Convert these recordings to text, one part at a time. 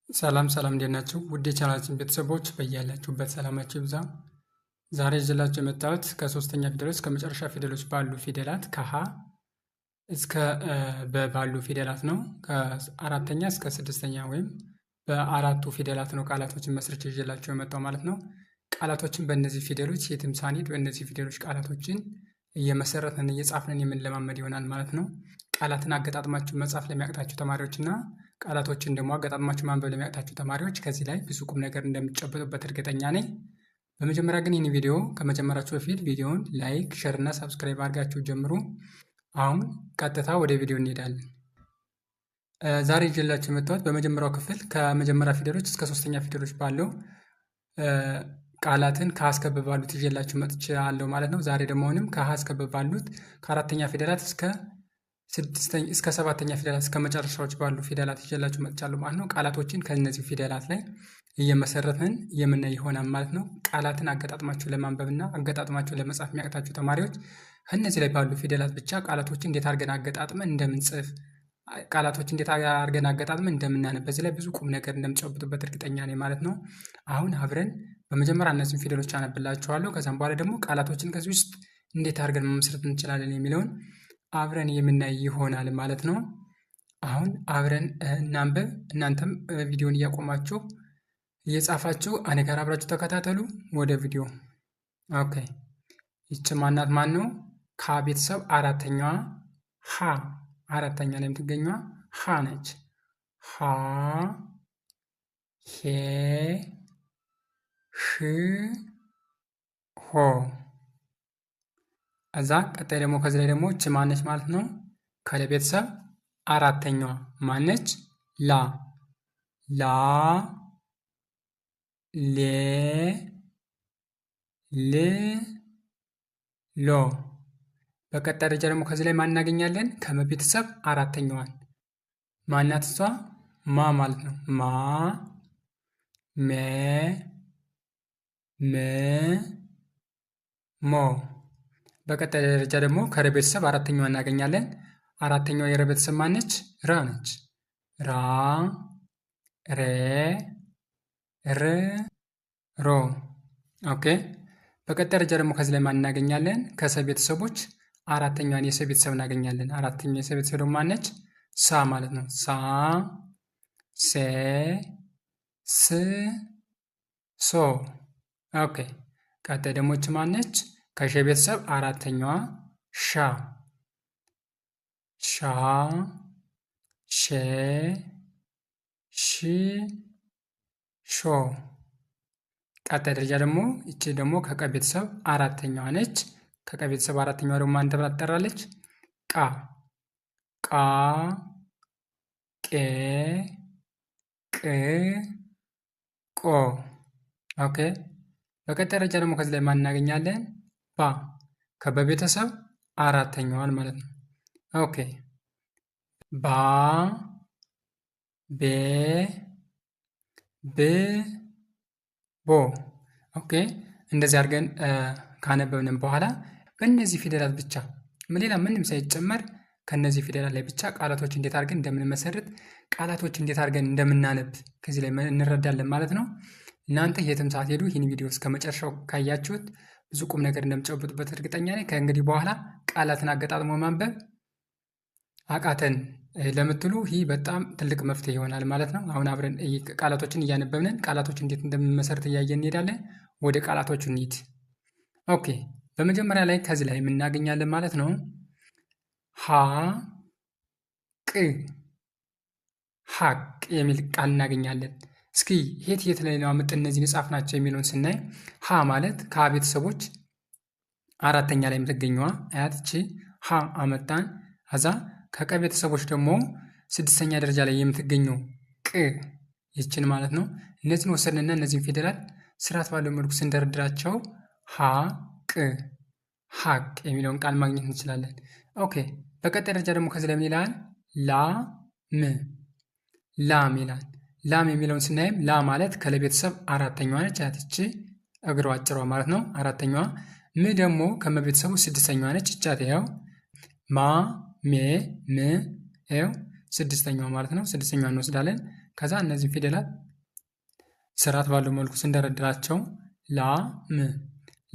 ሰላም እንዴት ናችሁ? ውድ የቻናላችን ቤተሰቦች በያላችሁበት ሰላማችሁ ይብዛ። ዛሬ ይዤላችሁ የመጣሁት ከሶስተኛ ፊደሎች እስከ መጨረሻ ፊደሎች ባሉ ፊደላት ከሀ እስከ ባሉ ፊደላት ነው። ከአራተኛ እስከ ስድስተኛ ወይም በአራቱ ፊደላት ነው ቃላቶችን መስርቼ ይዤላችሁ የመጣው ማለት ነው። ቃላቶችን በእነዚህ ፊደሎች የትም ሳንሄድ በእነዚህ ፊደሎች ቃላቶችን እየመሰረትን እየጻፍን የምንለማመድ ይሆናል ማለት ነው። ቃላትን አገጣጥማችሁ መጻፍ ለሚያቅታችሁ ተማሪዎች እና ቃላቶችን ደግሞ አገጣጥማችሁ ማንበብ ለሚያቅታችሁ ተማሪዎች ከዚህ ላይ ብዙ ቁም ነገር እንደምትጨብጡበት እርግጠኛ ነኝ። በመጀመሪያ ግን ይህን ቪዲዮ ከመጀመራችሁ በፊት ቪዲዮውን ላይክ፣ ሸር እና ሰብስክራይብ አድርጋችሁ ጀምሩ። አሁን ቀጥታ ወደ ቪዲዮ እንሄዳለን። ዛሬ ይዤላችሁ የመጣሁት በመጀመሪያው ክፍል ከመጀመሪያ ፊደሎች እስከ ሶስተኛ ፊደሎች ባለው ቃላትን ከሀ እስከ በ ባሉት ይዤላችሁ መጥቻለሁ ማለት ነው። ዛሬ ደግሞ አሁንም ከሀ እስከ በ ባሉት ከአራተኛ ፊደላት እስከ ሰባተኛ ፊደላት እስከ መጨረሻዎች ባሉ ፊደላት ይዤላችሁ መጥቻለሁ ማለት ነው። ቃላቶችን ከእነዚህ ፊደላት ላይ እየመሰረትን የምናይ ይሆናል ማለት ነው። ቃላትን አገጣጥማችሁ ለማንበብና አገጣጥማችሁ ለመጻፍ የሚያቅታችሁ ተማሪዎች ከእነዚህ ላይ ባሉ ፊደላት ብቻ ቃላቶችን እንዴት አድርገን አገጣጥመን እንደምንጽፍ ቃላቶች እንዴት አድርገን አገጣጥመን እንደምናነብ በዚህ ላይ ብዙ ቁም ነገር እንደምትጨብጡበት እርግጠኛ ነኝ ማለት ነው። አሁን አብረን በመጀመሪያ እነዚህን ፊደሎች አነብላችኋለሁ። ከዛም በኋላ ደግሞ ቃላቶችን ከዚህ ውስጥ እንዴት አድርገን መመስረት እንችላለን የሚለውን አብረን የምናይ ይሆናል ማለት ነው። አሁን አብረን እናንብብ። እናንተም ቪዲዮን እያቆማችሁ እየጻፋችሁ እኔ ጋር አብራችሁ ተከታተሉ። ወደ ቪዲዮ። ኦኬ። ይቺ ማናት? ማን ነው? ከ ቤተሰብ አራተኛዋ ሀ፣ አራተኛ ላይ የምትገኘዋ ሀ ነች። ሀ፣ ሄ፣ ሽ፣ ሆ። እዛ ቀጣይ ደግሞ ከዚህ ላይ ደግሞ እቺ ማነች ማለት ነው? ከለ ቤተሰብ አራተኛዋ ማነች? ላ፣ ላ፣ ሌ፣ ል፣ ሎ። በቀጣይ ደረጃ ደግሞ ከዚህ ላይ ማን እናገኛለን? ከመ ቤተሰብ አራተኛዋን ማናት? እሷ ማ ማለት ነው። ማ፣ ሜ፣ ም፣ ሞ። በቀጣይ ደረጃ ደግሞ ከረ ቤተሰብ አራተኛዋ እናገኛለን። አራተኛዋ የረ ቤተሰብ ማነች? ራ ነች። ራ፣ ሬ፣ ር፣ ሮ። ኦኬ። በቀጣይ ደረጃ ደግሞ ከዚህ ላይ ማን እናገኛለን? ከሰ ቤተሰቦች አራተኛዋን የሰ ቤተሰብ እናገኛለን። አራተኛዋ የሰ ቤተሰብ ደግሞ ማነች? ሳ ማለት ነው። ሳ፣ ሴ፣ ስ፣ ሶ። ኦኬ። ቀጣይ ደግሞ እች ማነች? ከሸ ቤተሰብ አራተኛዋ ሻ፣ ሻ፣ ሼ፣ ሺ፣ ሾ። ቀጣይ ደረጃ ደግሞ እቺ ደግሞ ከቀ ቤተሰብ አራተኛዋ ነች። ከቀ ቤተሰብ አራተኛዋ ደግሞ ማን ተብላ ትጠራለች? ቃ፣ ቃ፣ ቄ፣ ቅ፣ ቆ። ኦኬ። በቀጣይ ደረጃ ደግሞ ከዚህ ላይ ማን እናገኛለን? ባ፣ ከበቤተሰብ አራተኛዋን ማለት ነው። ኦኬ። ባ፣ ቤ፣ ብ፣ ቦ። ኦኬ። እንደዚህ አድርገን ካነበብንም በኋላ በእነዚህ ፊደላት ብቻ ሌላ ምንም ሳይጨመር ከነዚህ ፊደላት ላይ ብቻ ቃላቶች እንዴት አድርገን እንደምንመሰርት ቃላቶች እንዴት አድርገን እንደምናነብ ከዚህ ላይ እንረዳለን ማለት ነው። እናንተ የትም ሳትሄዱ ይህን ቪዲዮ እስከ መጨረሻው ካያችሁት ብዙ ቁም ነገር እንደምትጨብጡበት እርግጠኛ ነኝ። ከእንግዲህ በኋላ ቃላትን አገጣጥሞ ማንበብ አቃተን ለምትሉ ይህ በጣም ትልቅ መፍትሄ ይሆናል ማለት ነው። አሁን አብረን ቃላቶችን እያነበብንን ቃላቶች እንዴት እንደምንመሰርት እያየን እንሄዳለን። ወደ ቃላቶቹ እንሂድ። ኦኬ። በመጀመሪያ ላይ ከዚህ ላይ የምናገኛለን ማለት ነው። ሀ፣ ቅ፣ ሀቅ የሚል ቃል እናገኛለን። እስኪ የት ላይ ነው አምጥተን እነዚህን የጻፍናቸው የሚለውን ስናይ ሀ ማለት ከሀ ቤተሰቦች አራተኛ ላይ የምትገኘዋ አያት እቺ ሀ አመጣን። አዛ ከቀ ቤተሰቦች ደግሞ ስድስተኛ ደረጃ ላይ የምትገኘው ቅ ይችን ማለት ነው። እነዚህን ወሰድንና እነዚህን ፊደላት ስርዓት ባለው መልኩ ስንደረድራቸው ሀ፣ ቅ፣ ሀቅ የሚለውን ቃል ማግኘት እንችላለን። ኦኬ። በቀጣይ ደረጃ ደግሞ ከዚህ ላይ ምን ይላል? ላም፣ ላም ይላል። ላም የሚለውን ስናይም ላ ማለት ከለቤተሰብ አራተኛዋ ነች። ያትቺ እግሯ አጭሯ ማለት ነው አራተኛዋ። ም ደግሞ ከመቤተሰቡ ስድስተኛዋ ነች። እቻት ያው ማ፣ ሜ፣ ም፣ ይኸው ስድስተኛዋ ማለት ነው። ስድስተኛዋ እንወስዳለን። ከዛ እነዚህ ፊደላት ስርዓት ባለው መልኩ ስንደረድራቸው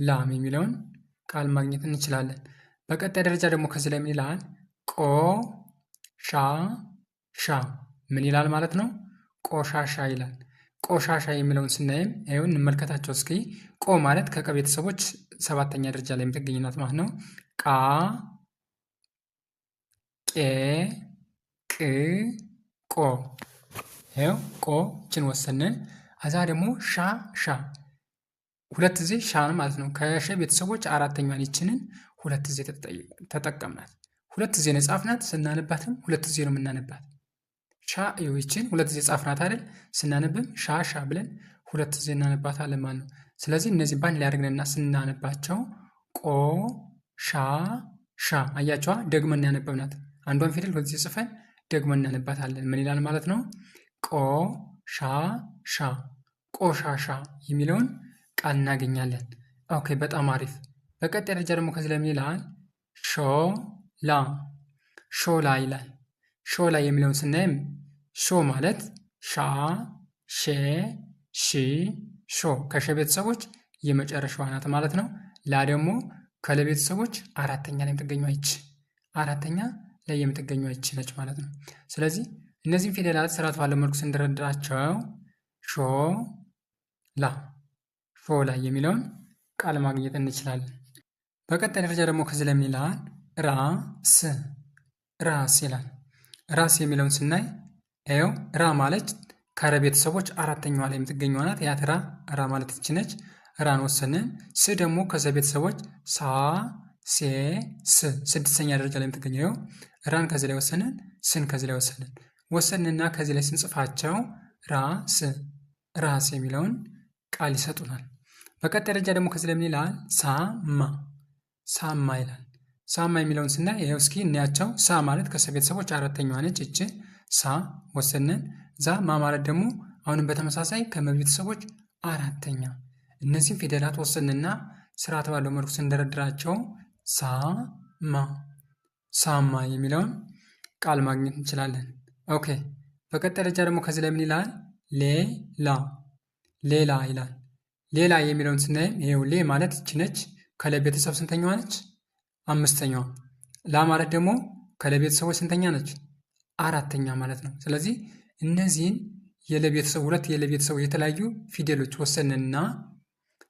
ላም የሚለውን ቃል ማግኘት እንችላለን። በቀጣይ ደረጃ ደግሞ ከዚህ ላይ ምን ይላል? ቆሻሻ ምን ይላል ማለት ነው? ቆሻሻ ይላል። ቆሻሻ የሚለውን ስናይም ይኸው እንመልከታቸው እስኪ። ቆ ማለት ከቀ ቤተሰቦች 7ኛ ደረጃ ላይ የምትገኝ ናት ማለት ነው። ቃ፣ ቄ፣ ቅ፣ ቆ። ይኸው ቆ ችን ወሰንን። ከዛ ደግሞ ሻ ሁለት ጊዜ ሻ ማለት ነው። ከሸ ቤተሰቦች 4ኛዋን ይችንን ሁለት ጊዜ ተጠቀምናት። ሁለት ጊዜ ነው ጻፍናት። ስናነባትም ሁለት ጊዜ ነው የምናነባት። ሻ ይችን ሁለት ጊዜ ጻፍናት አይደል? ስናነብም ሻ ብለን ሁለት ጊዜ እናነባታለን ማለት ነው። ስለዚህ እነዚህ ባንድ ላይ አድርገንና ስናነባቸው ሻ አያቸዋ ደግመን ያነበብናት። አንዷን ፊደል ሁለት ጊዜ ጽፈን ደግመን እናነባታለን። ምን ይላል ማለት ነው? ሻ ቆሻሻ የሚለውን ቃል እናገኛለን። ኦኬ በጣም አሪፍ። በቀጣይ ደረጃ ደግሞ ከዚህ ላይ ምን ይላል? ሾላ ይላል። ሾላ የሚለውን ስናይም ሾ ማለት ሻ፣ ሼ፣ ሺ፣ ሾ ከሸ ቤተሰቦች የመጨረሻዋ ናት ማለት ነው። ላ ደግሞ ከለ ቤተሰቦች 4ኛ ላይ የምትገኘው ይች 4ኛ ላይ የምትገኘው ይች ነች ማለት ነው። ስለዚህ እነዚህን ፊደላት ስርዓት ባለው መልኩ ስንደረድራቸው ሾላ የሚለውን ቃል ማግኘት እንችላለን። በቀጣይ ደረጃ ደግሞ ከዚህ ላይ ምን ይላል? ራስ ይላል። ራስ የሚለውን ስናይ ይኸው ራ ማለት ከረ ቤተሰቦች 4ኛዋ ላይ የምትገኘው ናት። ያት ራ ማለት ይች ነች። ራን ወሰንን። ስ ደግሞ ከዘ ቤተሰቦች ሳ፣ ሴ፣ ስ 6ኛ ደረጃ ላይ የምትገኘው ራን ከዚህ ላይ ወሰንን፣ ስን ከዚህ ላይ ወሰንና ከዚህ ላይ ስንጽፋቸው ራስ የሚለውን ቃል ይሰጡናል። በቀጣይ ደረጃ ደግሞ ከዚህ ላይ ምን ይላል? ሳማ ይላል። ሳማ የሚለውን ስናይ ይኸው እስኪ እናያቸው። ሳ ማለት ከሰ ቤተሰቦች 4ኛዋ ነች። እች ሳ ወሰንን። ዛ ማ ማለት ደግሞ አሁንም በተመሳሳይ ከመ ቤተሰቦች 4ኛ። እነዚህም ፊደላት ወሰንና ስርዓት ባለው መልኩ ስንደረድራቸው ሳማ የሚለውን ቃል ማግኘት እንችላለን። ኦኬ በቀጣይ ደረጃ ደግሞ ከዚህ ላይ ምን ይላል? ሌላ ይላል። ሌላ የሚለውን ስናይም ይኸው ሌ ማለት ይች ነች። ከለ ቤተሰብ ስንተኛዋ ነች? 5ኛዋ። ላ ማለት ደግሞ ከለ ቤተሰቦች ስንተኛ ነች? 4ኛ ማለት ነው። ስለዚህ እነዚህን የለቤተሰብ ሁለት የለቤተሰቡ የተለያዩ ፊደሎች ወሰንና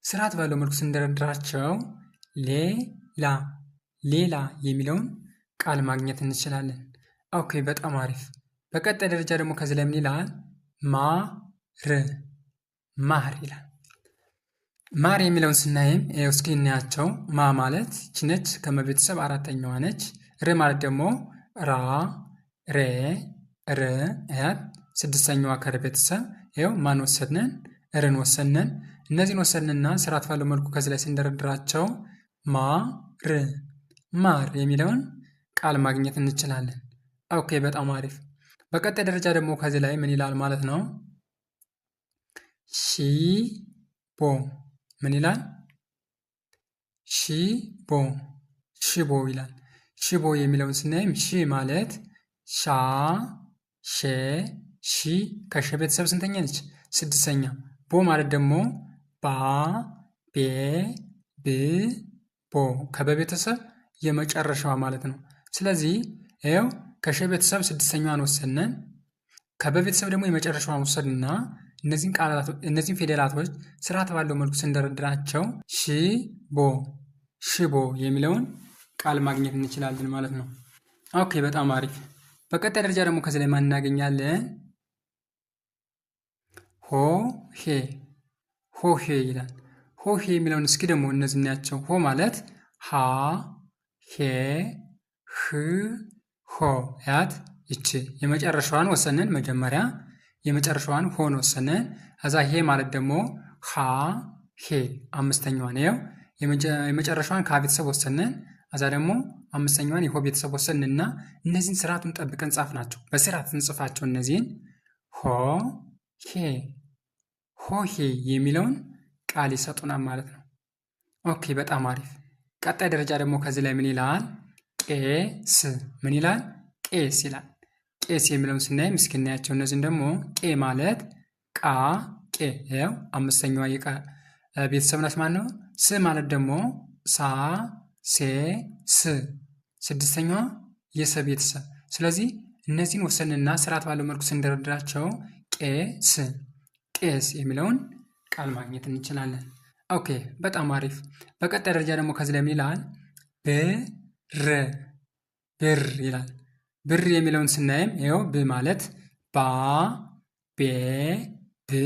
ስርዓት ባለው መልኩ ስንደረድራቸው ሌላ የሚለውን ቃል ማግኘት እንችላለን። ኦኬ በጣም አሪፍ። በቀጣይ ደረጃ ደግሞ ከዚህ ላይ ምን ይላል? ማር ይላል። ማር የሚለውን ስናይም እስኪ እናያቸው። ማ ማለት ይች ነች። ከመቤተሰብ 4ኛዋ ነች። ር ማለት ደግሞ ራ፣ ሬ፣ ር አያት 6ኛዋ ከረ ቤተሰብ ይኸው ማን ወሰድነን? ርን ወሰድነን። እነዚህን ወሰድንና ስርዓት ባለው መልኩ ከዚህ ላይ ስንደረድራቸው ማር የሚለውን ቃል ማግኘት እንችላለን። ኦኬ በጣም አሪፍ። በቀጣይ ደረጃ ደግሞ ከዚህ ላይ ምን ይላል ማለት ነው? ምን ይላል? ሽቦ ይላል። ሽቦ የሚለውን ስናይም ሺ ማለት ሻ፣ ሼ፣ ሺ ከሸ ቤተሰብ ስንተኛ ነች? 6ኛ። ቦ ማለት ደግሞ ባ፣ ቤ፣ ብ፣ ቦ ከበቤተሰብ የመጨረሻዋ ማለት ነው። ስለዚህ ይኸው ከሸ ቤተሰብ 6ኛዋን ወሰነን፣ ከበቤተሰብ ደግሞ የመጨረሻዋን ወሰድና እነዚህን ፊደላቶች ስርዓት ባለው መልኩ ስንደረድራቸው ሽቦ የሚለውን ቃል ማግኘት እንችላለን ማለት ነው። ኦኬ በጣም አሪፍ። በቀጣይ ደረጃ ደግሞ ከዚህ ላይ ማን እናገኛለን? ሆሄ ይላል። ሆሄ የሚለውን እስኪ ደግሞ እነዚህ እናያቸው። ሆ ማለት ሀ፣ ሄ፣ ህ፣ ሆ ያት ይቺ የመጨረሻዋን ወሰነን። መጀመሪያ የመጨረሻዋን ሆን ወሰነን። ከዛ ሄ ማለት ደግሞ ሀ፣ ሄ 5ኛዋን ነው። የመጨረሻዋን ከ ቤተሰብ ወሰነን። ከዛ ደግሞ 5ኛዋን የሆ ቤተሰብ ወሰንና እነዚህን ስርዓቱን ጠብቀን ጻፍ ናቸው። በስርዓት እንጽፋቸው እነዚህን ሆሄ የሚለውን ቃል ይሰጡናል ማለት ነው። ኦኬ በጣም አሪፍ። ቀጣይ ደረጃ ደግሞ ከዚህ ላይ ምን ይላል? ቄስ ምን ይላል? ቄስ ይላል። ቄስ የሚለውን ስናይም እስኪ እናያቸው። እነዚህን ደግሞ ቄ ማለት ቃ ቄ ያው አምስተኛዋ የቃ ቤተሰብ ናት ማለት ነው። ስ ማለት ደግሞ ሳ ሴ ስ ስድስተኛዋ የሰ ቤተሰብ። ስለዚህ እነዚህን ወሰንና ስርዓት ባለው መልኩ ስንደረድራቸው ቄስ ቄስ የሚለውን ቃል ማግኘት እንችላለን። ኦኬ በጣም አሪፍ። በቀጣይ ደረጃ ደግሞ ከዚህ ላይ ምን ይላል? ብር ብር ይላል። ብር የሚለውን ስናይም ይኸው ብ ማለት ባ ቤ ብ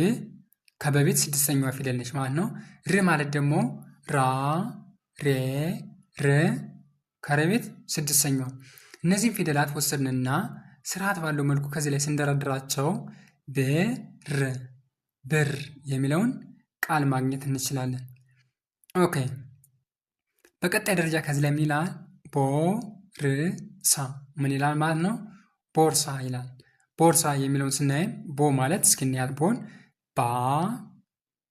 ከበቤት ስድስተኛዋ ፊደል ነች ማለት ነው። ር ማለት ደግሞ ራ ሬ ር ከረቤት ስድስተኛዋ። እነዚህን ፊደላት ወሰድንና ስርዓት ባለው መልኩ ከዚህ ላይ ስንደረድራቸው ብር ብር የሚለውን ቃል ማግኘት እንችላለን። ኦኬ በቀጣይ ደረጃ ከዚህ ላይ ምን ይላል? ቦርሳ ምን ይላል ማለት ነው? ቦርሳ ይላል። ቦርሳ የሚለውን ስናይም ቦ ማለት እስኪ እንያት ቦን ባ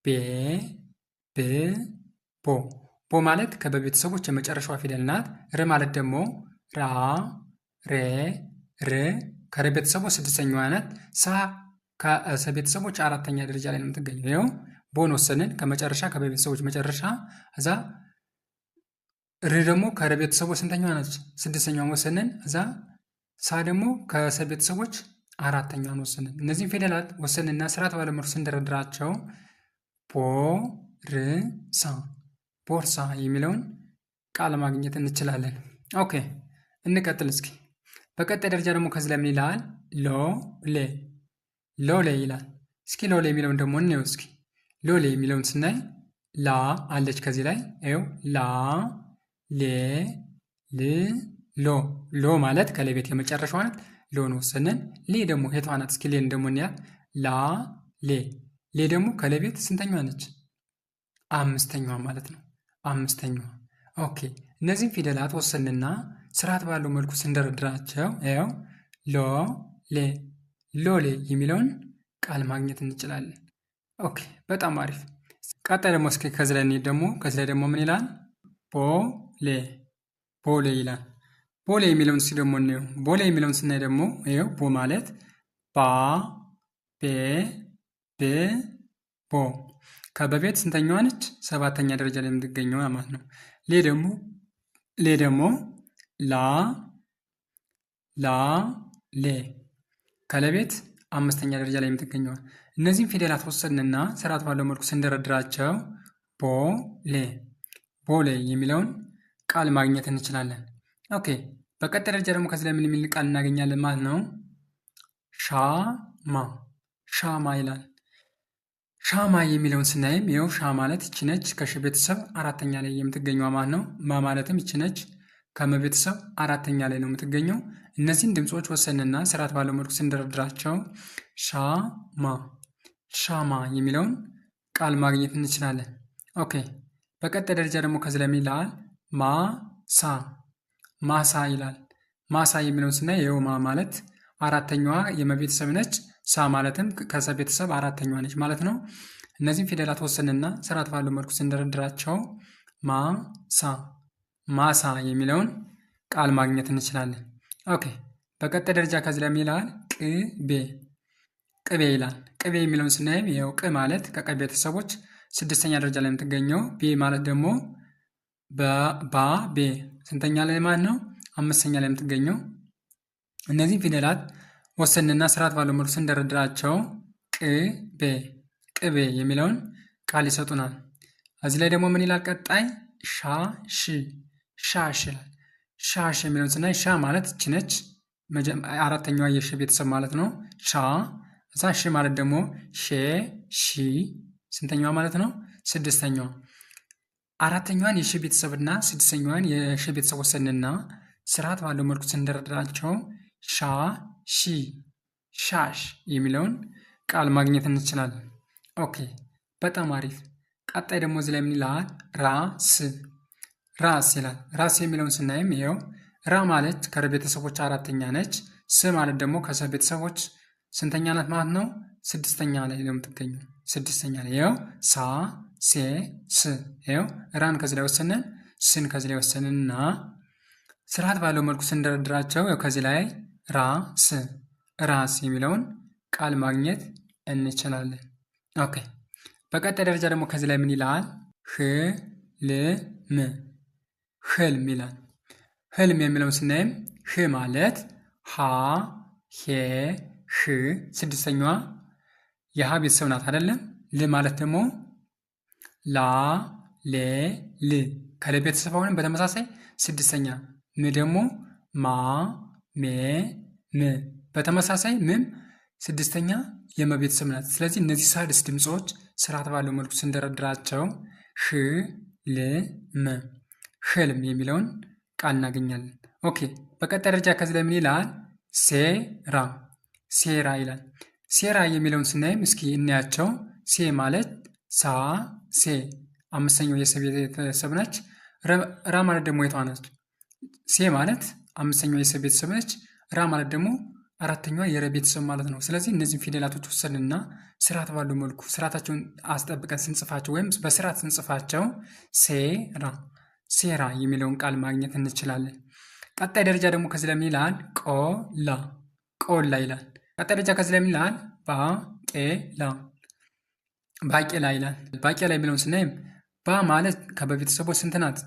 ቤ ብ ቦ ቦ ማለት ከበቤተሰቦች የመጨረሻዋ ፊደል ናት። ር ማለት ደግሞ ራ ሬ ር ከረ ቤተሰቦች ስድስተኛዋ ናት። ሳ ከሰ ቤተሰቦች አራተኛ ደረጃ ላይ ነው የምትገኘው። ይኸው ቦን ወሰንን ከመጨረሻ ከበቤተሰቦች መጨረሻ። እዛ ር ደግሞ ከረ ቤተሰቦች ስንተኛዋ ናት? ስድስተኛዋን ወሰንን። እዛ ሳ ደግሞ ከሰ ቤተሰቦች አራተኛዋን ወሰንን። እነዚህን ፊደላት ወሰንና ስርዓት ባለው መልኩ ስንደረድራቸው ቦርሳ ቦርሳ የሚለውን ቃል ማግኘት እንችላለን። ኦኬ እንቀጥል እስኪ። በቀጣይ ደረጃ ደግሞ ከዚህ ላይ ምን ይላል? ሎሌ ሎሌ ይላል። እስኪ ሎሌ የሚለውን ደግሞ እንየው እስኪ። ሎሌ የሚለውን ስናይ ላ አለች ከዚህ ላይ ይኸው ላ ሌ ል ሎ ሎ ማለት ከለቤት የመጨረሻዋ ናት። ሎን ወሰንን። ሌ ደግሞ የቷ ናት? እስኪ ሌን ደግሞ እንያት። ላ ሌ ሌ ደግሞ ከለቤት ስንተኛዋ ነች? አምስተኛዋ ማለት ነው። አምስተኛዋ። ኦኬ እነዚህን ፊደላት ወሰንና ስርዓት ባለው መልኩ ስንደረድራቸው ያው ሎሌ ሎሌ የሚለውን ቃል ማግኘት እንችላለን። ኦኬ በጣም አሪፍ። ቀጣይ ደግሞ እስኪ ከዚህ ላይ ደግሞ ከዚህ ላይ ደግሞ ምን ይላል? ቦሌ ቦሌ ይላል። ቦሌ የሚለውን እስኪ ደግሞ እንየው። ቦሌ የሚለውን ስናይ ደግሞ ይኸው ቦ ማለት ባ ቤ ብ ቦ ከበቤት ስንተኛዋ ነች? ሰባተኛ ደረጃ ላይ የምትገኘው ማለት ነው። ሌ ደግሞ ላ ላ ሌ ከለቤት አምስተኛ ደረጃ ላይ የምትገኘው። እነዚህን ፊደላት ወሰድንና ስርዓት ባለው መልኩ ስንደረድራቸው ቦሌ ቦሌ የሚለውን ቃል ማግኘት እንችላለን። ኦኬ በቀጣይ ደረጃ ደግሞ ከዚህ ላይ ምን የሚል ቃል እናገኛለን ማለት ነው? ሻማ ሻማ ይላል። ሻማ የሚለውን ስናይም ይኸው ሻ ማለት ይቺ ነች ከሽ ቤተሰብ አራተኛ ላይ የምትገኘው ማለት ነው። ማ ማለትም ይቺ ነች ከመ ቤተሰብ አራተኛ ላይ ነው የምትገኘው። እነዚህን ድምፆች ወሰንና ስርዓት ባለው መልኩ ስንደረድራቸው ሻማ ሻማ የሚለውን ቃል ማግኘት እንችላለን። ኦኬ በቀጣይ ደረጃ ደግሞ ከዚህ ላይ ምን ይላል? ማሳ ማሳ ይላል። ማሳ የሚለውን ስናይ ይኸው ማ ማለት አራተኛዋ የመቤተሰብ ነች። ሳ ማለትም ከሰ ቤተሰብ አራተኛዋ ነች ማለት ነው። እነዚህን ፊደላት ወሰንና ስርዓት ባለው መልኩ ስንደረድራቸው ማሳ ማሳ የሚለውን ቃል ማግኘት እንችላለን። ኦኬ በቀጣይ ደረጃ ከዚህ ላይ ምን ይላል? ቅቤ ቅቤ ይላል። ቅቤ የሚለውን ስናይም ይኸው ቅ ማለት ከቀ ቤተሰቦች ስድስተኛ ደረጃ ላይ የምትገኘው። ቤ ማለት ደግሞ ባ ቤ ስንተኛ ላይ ማለት ነው? አምስተኛ ላይ የምትገኘው። እነዚህን ፊደላት ወሰንና ስርዓት ባለው መልኩ ስንደረድራቸው ቅቤ ቅቤ የሚለውን ቃል ይሰጡናል። እዚህ ላይ ደግሞ ምን ይላል? ቀጣይ ሻሽ ሻሽ ይላል። ሻሽ የሚለውን ስናይ ሻ ማለት እቺ ነች አራተኛዋ የሽ ቤተሰብ ማለት ነው። ሻ እዛ ሽ ማለት ደግሞ ሼ ሺ ስንተኛዋ ማለት ነው? ስድስተኛዋ። አራተኛዋን የሽ ቤተሰብና ስድስተኛዋን የሽ ቤተሰብ ወሰንና ስርዓት ባለው መልኩ ስንደረድራቸው ሻ ሺ ሻሽ የሚለውን ቃል ማግኘት እንችላለን። ኦኬ በጣም አሪፍ። ቀጣይ ደግሞ እዚህ ላይ ምን ይላል? ራስ ራስ ይላል። ራስ የሚለውን ስናይም ይኸው ራ ማለት ከረ ቤተሰቦች አራተኛ ነች። ስ ማለት ደግሞ ከሰ ቤተሰቦች ስንተኛ ናት ማለት ነው? ስድስተኛ ላይ ነው የምትገኘው። ስድስተኛ ላይ ይኸው ሳ ሴ ስ ይኸው ራን ከዚህ ላይ ወሰንን፣ ስን ከዚህ ላይ ወሰንንና ስርዓት ባለው መልኩ ስንደረድራቸው ከዚህ ላይ ራስ ራስ የሚለውን ቃል ማግኘት እንችላለን። ኦኬ። በቀጣይ ደረጃ ደግሞ ከዚህ ላይ ምን ይላል? ህልም ህልም ይላል። ህልም የሚለውን ስናይም ህ ማለት ሀ ሄ ህ ስድስተኛዋ የሀ ቤተሰብ ናት አይደለም? ል ማለት ደግሞ ላ ሌ ል ከለ ቤተሰብ አሁንም በተመሳሳይ ስድስተኛ ም ደግሞ ማ ሜ ም በተመሳሳይ ምም ስድስተኛ የመቤተሰብ ናት። ስለዚህ እነዚህ ሳድስ ድምፆች ስርዓት ባለው መልኩ ስንደረድራቸው ህ ል ም ህልም የሚለውን ቃል እናገኛለን። ኦኬ። በቀጣይ ደረጃ ከዚህ ላይ ምን ይላል? ሴራ ሴራ ይላል። ሴራ የሚለውን ስናይም እስኪ እናያቸው። ሴ ማለት ሳ ሴ አምስተኛው የሰ ቤተሰብ ነች። ራ ማለት ደግሞ የቷ ነች? ሴ ማለት አምስተኛው የሰ ቤተሰብ ነች። ራ ማለት ደግሞ አራተኛዋ የረ ቤተሰብ ማለት ነው። ስለዚህ እነዚህን ፊደላቶች ወሰድንና ስርዓት ባለው መልኩ ስርዓታቸውን አስጠብቀን ስንጽፋቸው ወይም በስርዓት ስንጽፋቸው ሴራ ሴራ የሚለውን ቃል ማግኘት እንችላለን። ቀጣይ ደረጃ ደግሞ ከዚህ ላይ ምን ይላል? ቆላ ቆላ ይላል። ቀጣይ ደረጃ ከዚህ ላይ ምን ይላል? ባቄላ ባቄላ ይላል። ባቄላ የሚለውን ስናይም ባ ማለት ከበቤተሰቦች ስንት ናት?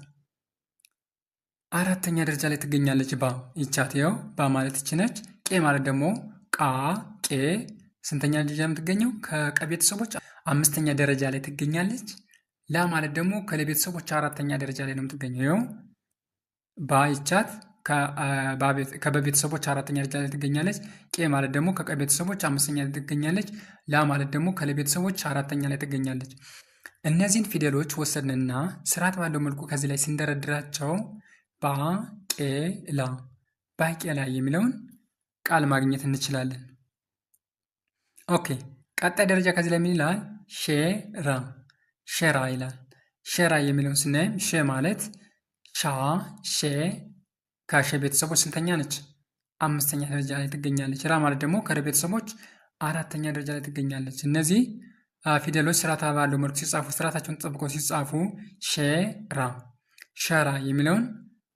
አራተኛ ደረጃ ላይ ትገኛለች። ባ ይቻት ይኸው ባ ማለት ይች ነች። ቄ ማለት ደግሞ ቃ ቄ ስንተኛ ደረጃ የምትገኘው? ከቀ ቤተሰቦች አምስተኛ ደረጃ ላይ ትገኛለች። ላ ማለት ደግሞ ከለቤተሰቦች አራተኛ ደረጃ ላይ ነው የምትገኘው። ይኸው ባ ይቻት ከበቤተሰቦች አራተኛ ደረጃ ላይ ትገኛለች። ቄ ማለት ደግሞ ከቀ ቤተሰቦች አምስተኛ ላይ ትገኛለች። ላ ማለት ደግሞ ከለቤተሰቦች አራተኛ ላይ ትገኛለች። እነዚህን ፊደሎች ወሰድንና ስርዓት ባለው መልኩ ከዚህ ላይ ስንደረድራቸው ባቄላ ባቄላ የሚለውን ቃል ማግኘት እንችላለን። ኦኬ። ቀጣይ ደረጃ ከዚህ ላይ ምን ይላል? ሼራ ሼራ ይላል። ሼራ የሚለውን ስናይም ሼ ማለት ሻ ሼ ከሸ ቤተሰቦች ስንተኛ ነች? አምስተኛ ደረጃ ላይ ትገኛለች። ራ ማለት ደግሞ ከረ ቤተሰቦች አራተኛ ደረጃ ላይ ትገኛለች። እነዚህ ፊደሎች ስርዓት ባለው መልኩ ሲጻፉ ስርዓታቸውን ጠብቀው ሲጻፉ ሼራ ሸራ የሚለውን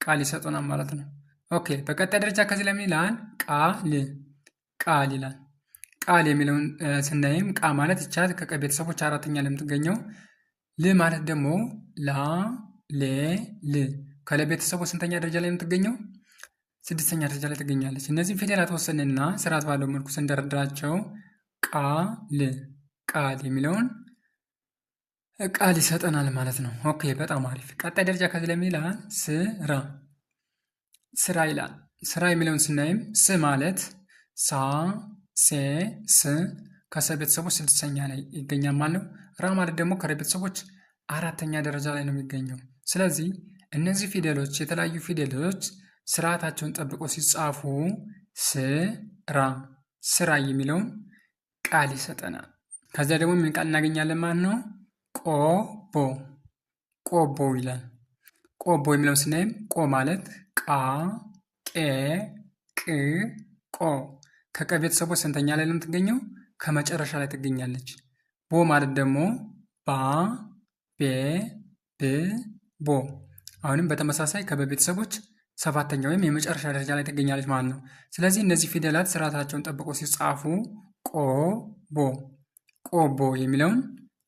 ቃል ይሰጡናል ማለት ነው። ኦኬ። በቀጣይ ደረጃ ከዚህ ላይ ምን ይላል? ቃል ቃል ይላል። ቃል የሚለውን ስናይም ቃ ማለት ይቻት ከቀ ቤተሰቦች አራተኛ ላይ የምትገኘው። ል ማለት ደግሞ ላ ሌ ል ከለ ቤተሰቦች ስንተኛ ደረጃ ላይ የምትገኘው? ስድስተኛ ደረጃ ላይ ትገኛለች። እነዚህም ፊደላት ወሰንና ስርዓት ባለው መልኩ ስንደረድራቸው ቃል ቃል የሚለውን ቃል ይሰጠናል ማለት ነው። ኦኬ፣ በጣም አሪፍ። ቀጣይ ደረጃ ከዚህ ላይ ምን ይላል? ስራ ስራ ይላል። ስራ የሚለውን ስናይም ስ ማለት ሳ ሴ ስ ከሰ ቤተሰቦች ስድስተኛ ላይ ይገኛል ማለት ነው። ራ ማለት ደግሞ ከረ ቤተሰቦች አራተኛ ደረጃ ላይ ነው የሚገኘው። ስለዚህ እነዚህ ፊደሎች የተለያዩ ፊደሎች ስርዓታቸውን ጠብቆ ሲጻፉ ስራ ስራ የሚለውን ቃል ይሰጠናል። ከዚያ ደግሞ ምን ቃል እናገኛለን ማለት ነው? ቆቦ ቆቦ ይላል። ቆቦ የሚለውን ስናይም ቆ ማለት ቃ ቄ ቅ ቆ ከቀ ቤተሰቦች ስንተኛ ላይ ነው የምትገኘው? ከመጨረሻ ላይ ትገኛለች። ቦ ማለት ደግሞ ባ ቤ ብ ቦ አሁንም በተመሳሳይ ከበቤተሰቦች ሰባተኛ ወይም የመጨረሻ ደረጃ ላይ ትገኛለች ማለት ነው። ስለዚህ እነዚህ ፊደላት ስርዓታቸውን ጠብቆ ሲጻፉ ቆቦ ቆቦ የሚለውን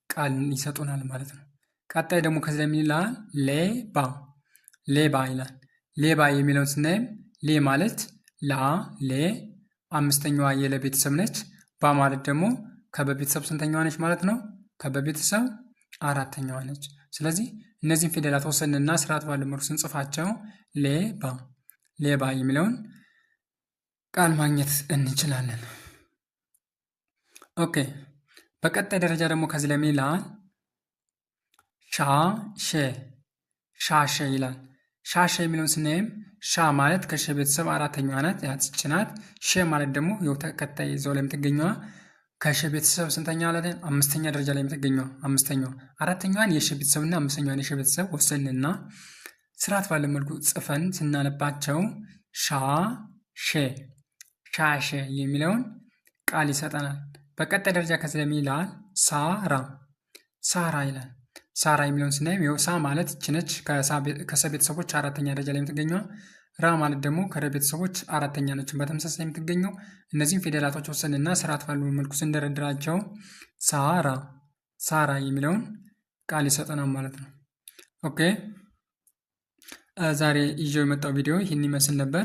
ቃል ይሰጡናል ማለት ነው። ቀጣይ ደግሞ ከዚህ ላይ ምን ይላል? ሌባ ሌባ ይላል። ሌባ የሚለውን ስናይም ሌ ማለት ላ ሌ አምስተኛዋ የለ ቤተሰብ ነች። ባ ማለት ደግሞ ከበቤተሰብ ስንተኛዋ ነች ማለት ነው? ከበቤተሰብ አራተኛዋ ነች። ስለዚህ እነዚህን ፊደላት ወሰንና ስርዓት ባለው መልኩ ስንጽፋቸው ሌባ ሌባ የሚለውን ቃል ማግኘት እንችላለን። ኦኬ፣ በቀጣይ ደረጃ ደግሞ ከዚህ ላይ ምን ይላል? ሻሼ ሻሼ ይላል። ሻሼ የሚለውን ስናይም ሻ ማለት ከሸ ቤተሰብ አራተኛዋ ናት፣ ያቺ ናት። ሼ ማለት ደግሞ ተከታይ እዛው ላይ የምትገኘዋ ከሸ ቤተሰብ ስንተኛ ላይ? አምስተኛ ደረጃ ላይ የምትገኘዋ አምስተኛዋ። አራተኛዋን የሸ ቤተሰብና አምስተኛዋን የሸ ቤተሰብ ወሰንና ስርዓት ባለ መልኩ ጽፈን ስናነባቸው ሻሼ ሻሼ የሚለውን ቃል ይሰጠናል። በቀጣይ ደረጃ ከዚህ ላይ ምን ይላል? ሳራ ሳራ ይላል። ሳራ የሚለውን ስናይም ይኸው ሳ ማለት ይች ነች፣ ከሰ ቤተሰቦች አራተኛ ደረጃ ላይ የምትገኘዋ። ራ ማለት ደግሞ ከረ ቤተሰቦች አራተኛ ነች በተመሳሳይ የምትገኘው። እነዚህም ፊደላቶች ወሰንና ስርዓት ባለው መልኩ ስንደረድራቸው ሳራ ሳራ የሚለውን ቃል ይሰጠናል ማለት ነው። ኦኬ ዛሬ ይዤው የመጣው ቪዲዮ ይህን ይመስል ነበር።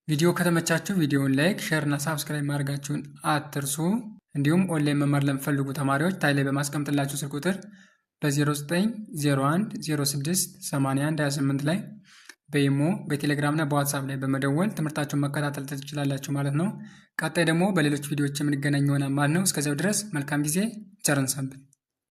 ቪዲዮ ከተመቻችሁ ቪዲዮውን ላይክ፣ ሼር እና ሳብስክራይብ ማድረጋችሁን አትርሱ። እንዲሁም ኦንላይን መማር ለምትፈልጉ ተማሪዎች ታይ ላይ በማስቀምጥላችሁ ስልክ ቁጥር በ0901 06 81 28 ላይ በኢሞ በቴሌግራም እና በዋትሳፕ ላይ በመደወል ትምህርታችሁን መከታተል ትችላላችሁ ማለት ነው። ቀጣይ ደግሞ በሌሎች ቪዲዮዎች የምንገናኝ ይሆናል ማለት ነው። እስከዚያው ድረስ መልካም ጊዜ፣ ቸር እንሰንብት።